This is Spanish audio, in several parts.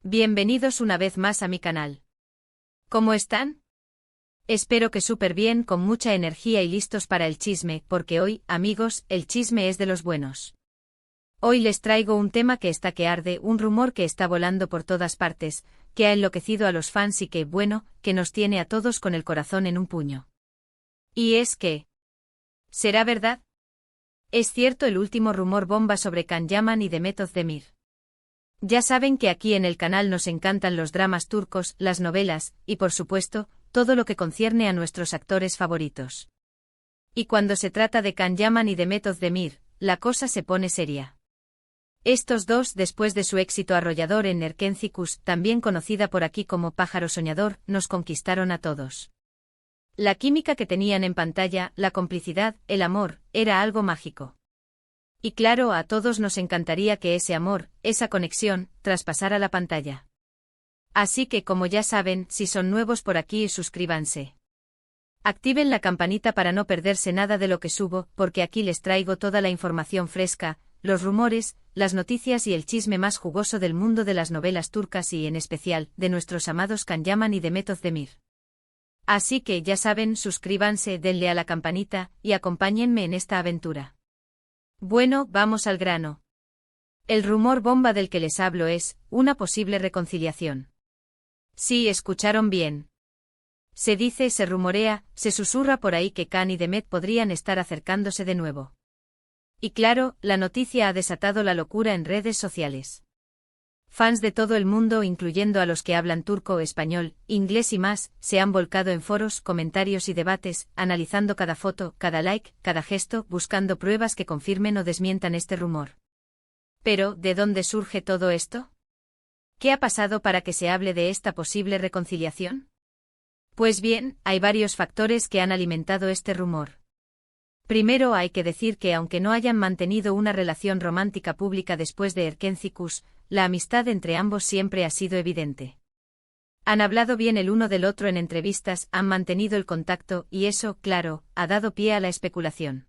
Bienvenidos una vez más a mi canal. ¿Cómo están? Espero que súper bien, con mucha energía y listos para el chisme, porque hoy, amigos, el chisme es de los buenos. Hoy les traigo un tema que está que arde, un rumor que está volando por todas partes, que ha enloquecido a los fans y que, bueno, que nos tiene a todos con el corazón en un puño. Y es que... ¿será verdad? ¿Es cierto el último rumor bomba sobre Can Yaman y Demet Özdemir? Ya saben que aquí en el canal nos encantan los dramas turcos, las novelas, y por supuesto, todo lo que concierne a nuestros actores favoritos. Y cuando se trata de Can Yaman y Demet Özdemir, la cosa se pone seria. Estos dos, después de su éxito arrollador en Erkencikus, también conocida por aquí como Pájaro Soñador, nos conquistaron a todos. La química que tenían en pantalla, la complicidad, el amor, era algo mágico. Y claro, a todos nos encantaría que ese amor, esa conexión, traspasara la pantalla. Así que, como ya saben, si son nuevos por aquí, suscríbanse. Activen la campanita para no perderse nada de lo que subo, porque aquí les traigo toda la información fresca, los rumores, las noticias y el chisme más jugoso del mundo de las novelas turcas y, en especial, de nuestros amados Can Yaman y Demet Özdemir. Así que, ya saben, suscríbanse, denle a la campanita, y acompáñenme en esta aventura. Bueno, vamos al grano. El rumor bomba del que les hablo es una posible reconciliación. Sí, escucharon bien. Se dice, se rumorea, se susurra por ahí que Can y Demet podrían estar acercándose de nuevo. Y claro, la noticia ha desatado la locura en redes sociales. Fans de todo el mundo, incluyendo a los que hablan turco, español, inglés y más, se han volcado en foros, comentarios y debates, analizando cada foto, cada like, cada gesto, buscando pruebas que confirmen o desmientan este rumor. Pero, ¿de dónde surge todo esto? ¿Qué ha pasado para que se hable de esta posible reconciliación? Pues bien, hay varios factores que han alimentado este rumor. Primero hay que decir que aunque no hayan mantenido una relación romántica pública después de Erkencikus, la amistad entre ambos siempre ha sido evidente. Han hablado bien el uno del otro en entrevistas, han mantenido el contacto, y eso, claro, ha dado pie a la especulación.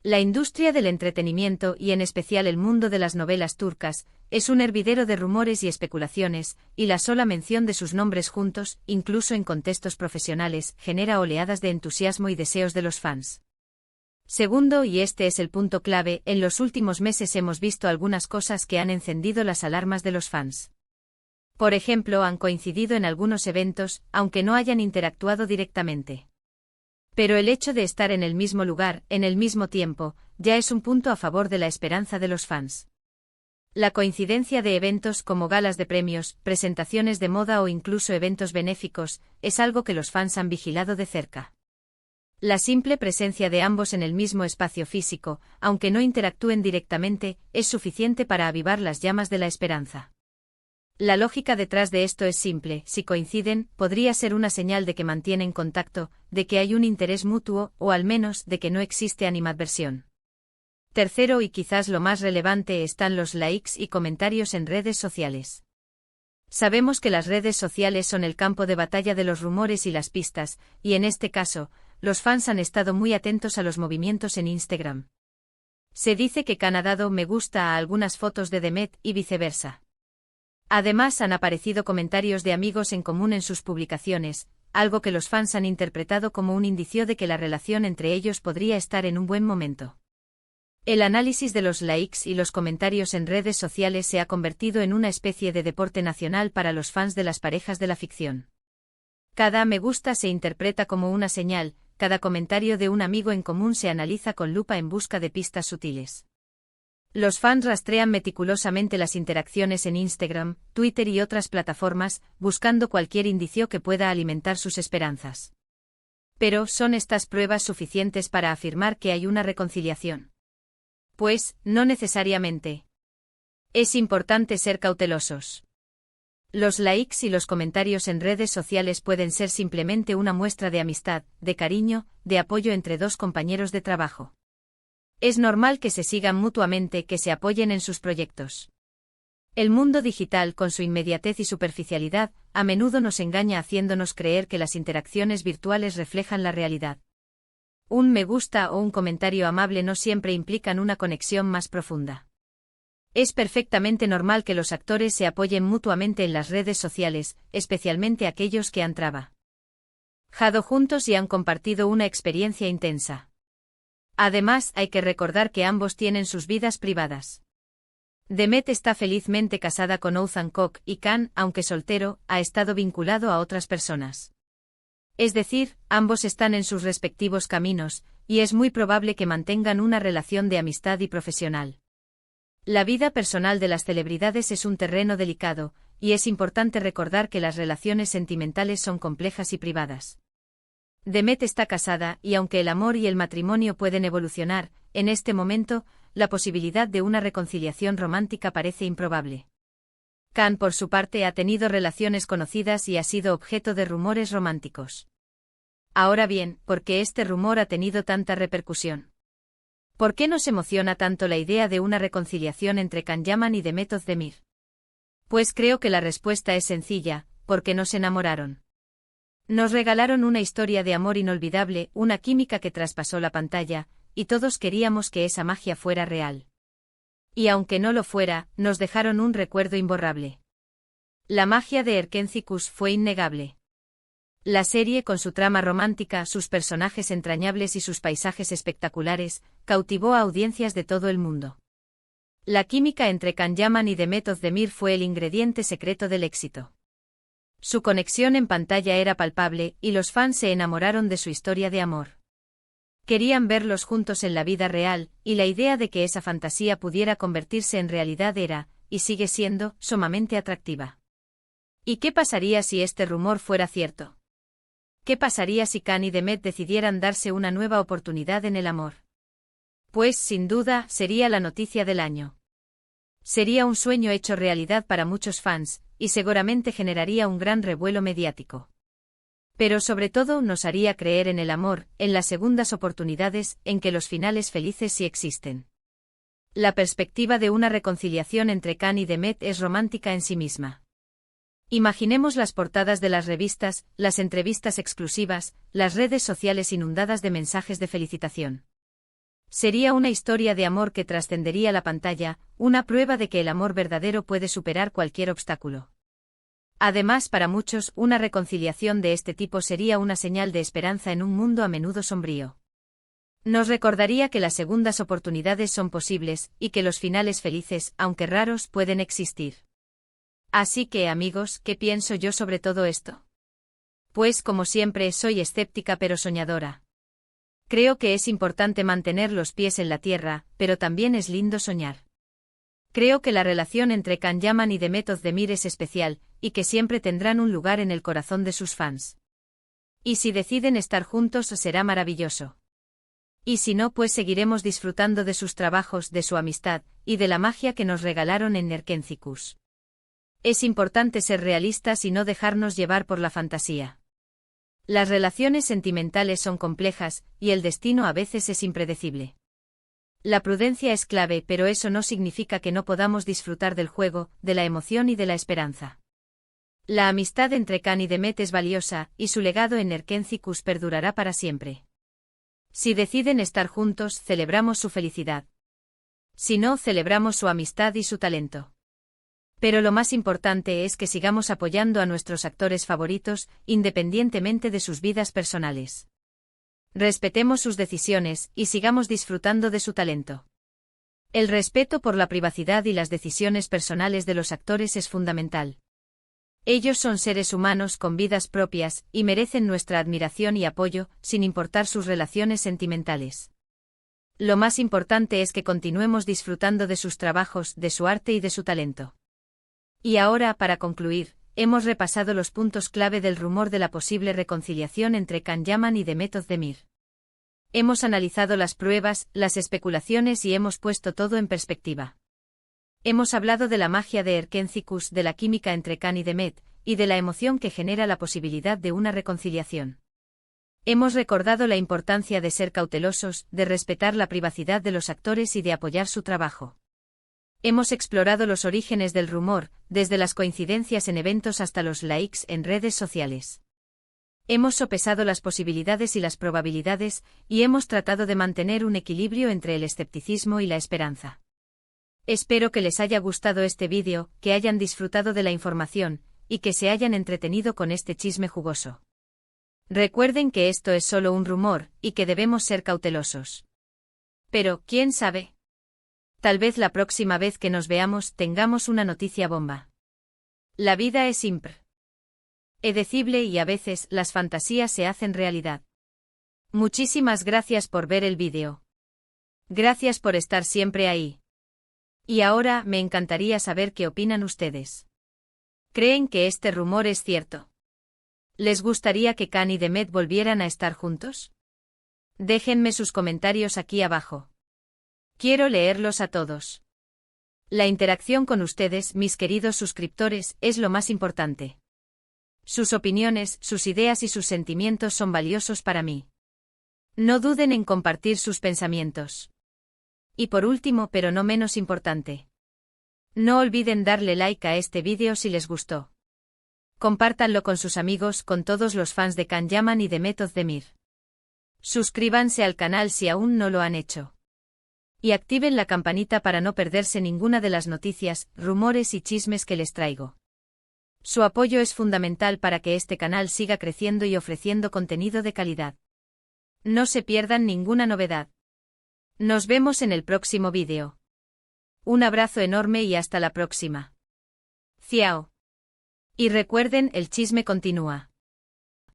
La industria del entretenimiento, y en especial el mundo de las novelas turcas, es un hervidero de rumores y especulaciones, y la sola mención de sus nombres juntos, incluso en contextos profesionales, genera oleadas de entusiasmo y deseos de los fans. Segundo, y este es el punto clave, en los últimos meses hemos visto algunas cosas que han encendido las alarmas de los fans. Por ejemplo, han coincidido en algunos eventos, aunque no hayan interactuado directamente. Pero el hecho de estar en el mismo lugar, en el mismo tiempo, ya es un punto a favor de la esperanza de los fans. La coincidencia de eventos como galas de premios, presentaciones de moda o incluso eventos benéficos, es algo que los fans han vigilado de cerca. La simple presencia de ambos en el mismo espacio físico, aunque no interactúen directamente, es suficiente para avivar las llamas de la esperanza. La lógica detrás de esto es simple: si coinciden, podría ser una señal de que mantienen contacto, de que hay un interés mutuo, o al menos, de que no existe animadversión. Tercero, y quizás lo más relevante, están los likes y comentarios en redes sociales. Sabemos que las redes sociales son el campo de batalla de los rumores y las pistas, y en este caso, los fans han estado muy atentos a los movimientos en Instagram. Se dice que Can ha dado me gusta a algunas fotos de Demet y viceversa. Además, han aparecido comentarios de amigos en común en sus publicaciones, algo que los fans han interpretado como un indicio de que la relación entre ellos podría estar en un buen momento. El análisis de los likes y los comentarios en redes sociales se ha convertido en una especie de deporte nacional para los fans de las parejas de la ficción. Cada me gusta se interpreta como una señal, cada comentario de un amigo en común se analiza con lupa en busca de pistas sutiles. Los fans rastrean meticulosamente las interacciones en Instagram, Twitter y otras plataformas, buscando cualquier indicio que pueda alimentar sus esperanzas. Pero, ¿son estas pruebas suficientes para afirmar que hay una reconciliación? Pues, no necesariamente. Es importante ser cautelosos. Los likes y los comentarios en redes sociales pueden ser simplemente una muestra de amistad, de cariño, de apoyo entre dos compañeros de trabajo. Es normal que se sigan mutuamente, que se apoyen en sus proyectos. El mundo digital, con su inmediatez y superficialidad, a menudo nos engaña haciéndonos creer que las interacciones virtuales reflejan la realidad. Un me gusta o un comentario amable no siempre implican una conexión más profunda. Es perfectamente normal que los actores se apoyen mutuamente en las redes sociales, especialmente aquellos que han trabajado juntos y han compartido una experiencia intensa. Además, hay que recordar que ambos tienen sus vidas privadas. Demet está felizmente casada con Othman Koch y Khan, aunque soltero, ha estado vinculado a otras personas. Es decir, ambos están en sus respectivos caminos, y es muy probable que mantengan una relación de amistad y profesional. La vida personal de las celebridades es un terreno delicado, y es importante recordar que las relaciones sentimentales son complejas y privadas. Demet está casada y aunque el amor y el matrimonio pueden evolucionar, en este momento, la posibilidad de una reconciliación romántica parece improbable. Khan, por su parte, ha tenido relaciones conocidas y ha sido objeto de rumores románticos. Ahora bien, ¿por qué este rumor ha tenido tanta repercusión? ¿Por qué nos emociona tanto la idea de una reconciliación entre Can Yaman y Demet Özdemir? Pues creo que la respuesta es sencilla, porque nos enamoraron. Nos regalaron una historia de amor inolvidable, una química que traspasó la pantalla, y todos queríamos que esa magia fuera real. Y aunque no lo fuera, nos dejaron un recuerdo imborrable. La magia de Erkencikus fue innegable. La serie, con su trama romántica, sus personajes entrañables y sus paisajes espectaculares, cautivó a audiencias de todo el mundo. La química entre Can Yaman y Demet Özdemir fue el ingrediente secreto del éxito. Su conexión en pantalla era palpable, y los fans se enamoraron de su historia de amor. Querían verlos juntos en la vida real, y la idea de que esa fantasía pudiera convertirse en realidad era, y sigue siendo, sumamente atractiva. ¿Y qué pasaría si este rumor fuera cierto? ¿Qué pasaría si Khan y Demet decidieran darse una nueva oportunidad en el amor? Pues, sin duda, sería la noticia del año. Sería un sueño hecho realidad para muchos fans, y seguramente generaría un gran revuelo mediático. Pero sobre todo nos haría creer en el amor, en las segundas oportunidades, en que los finales felices sí existen. La perspectiva de una reconciliación entre Khan y Demet es romántica en sí misma. Imaginemos las portadas de las revistas, las entrevistas exclusivas, las redes sociales inundadas de mensajes de felicitación. Sería una historia de amor que trascendería la pantalla, una prueba de que el amor verdadero puede superar cualquier obstáculo. Además, para muchos, una reconciliación de este tipo sería una señal de esperanza en un mundo a menudo sombrío. Nos recordaría que las segundas oportunidades son posibles, y que los finales felices, aunque raros, pueden existir. Así que, amigos, ¿qué pienso yo sobre todo esto? Pues, como siempre, soy escéptica pero soñadora. Creo que es importante mantener los pies en la tierra, pero también es lindo soñar. Creo que la relación entre Can Yaman y Demet Özdemir es especial, y que siempre tendrán un lugar en el corazón de sus fans. Y si deciden estar juntos será maravilloso. Y si no, pues seguiremos disfrutando de sus trabajos, de su amistad, y de la magia que nos regalaron en Erkencikus. Es importante ser realistas y no dejarnos llevar por la fantasía. Las relaciones sentimentales son complejas, y el destino a veces es impredecible. La prudencia es clave, pero eso no significa que no podamos disfrutar del juego, de la emoción y de la esperanza. La amistad entre Khan y Demet es valiosa, y su legado en Erkencikus perdurará para siempre. Si deciden estar juntos, celebramos su felicidad. Si no, celebramos su amistad y su talento. Pero lo más importante es que sigamos apoyando a nuestros actores favoritos, independientemente de sus vidas personales. Respetemos sus decisiones, y sigamos disfrutando de su talento. El respeto por la privacidad y las decisiones personales de los actores es fundamental. Ellos son seres humanos con vidas propias, y merecen nuestra admiración y apoyo, sin importar sus relaciones sentimentales. Lo más importante es que continuemos disfrutando de sus trabajos, de su arte y de su talento. Y ahora, para concluir, hemos repasado los puntos clave del rumor de la posible reconciliación entre Can Yaman y Demet Özdemir. Hemos analizado las pruebas, las especulaciones y hemos puesto todo en perspectiva. Hemos hablado de la magia de Erkencikus, de la química entre Khan y Demet, y de la emoción que genera la posibilidad de una reconciliación. Hemos recordado la importancia de ser cautelosos, de respetar la privacidad de los actores y de apoyar su trabajo. Hemos explorado los orígenes del rumor, desde las coincidencias en eventos hasta los likes en redes sociales. Hemos sopesado las posibilidades y las probabilidades, y hemos tratado de mantener un equilibrio entre el escepticismo y la esperanza. Espero que les haya gustado este vídeo, que hayan disfrutado de la información, y que se hayan entretenido con este chisme jugoso. Recuerden que esto es solo un rumor, y que debemos ser cautelosos. Pero, ¿quién sabe? Tal vez la próxima vez que nos veamos tengamos una noticia bomba. La vida es impredecible y a veces las fantasías se hacen realidad. Muchísimas gracias por ver el vídeo. Gracias por estar siempre ahí. Y ahora me encantaría saber qué opinan ustedes. ¿Creen que este rumor es cierto? ¿Les gustaría que Khan y Demet volvieran a estar juntos? Déjenme sus comentarios aquí abajo. Quiero leerlos a todos. La interacción con ustedes, mis queridos suscriptores, es lo más importante. Sus opiniones, sus ideas y sus sentimientos son valiosos para mí. No duden en compartir sus pensamientos. Y por último, pero no menos importante, no olviden darle like a este vídeo si les gustó. Compártanlo con sus amigos, con todos los fans de Khan Yaman y de Mehmet Ozdemir. Suscríbanse al canal si aún no lo han hecho. Y activen la campanita para no perderse ninguna de las noticias, rumores y chismes que les traigo. Su apoyo es fundamental para que este canal siga creciendo y ofreciendo contenido de calidad. No se pierdan ninguna novedad. Nos vemos en el próximo vídeo. Un abrazo enorme y hasta la próxima. Ciao. Y recuerden, el chisme continúa.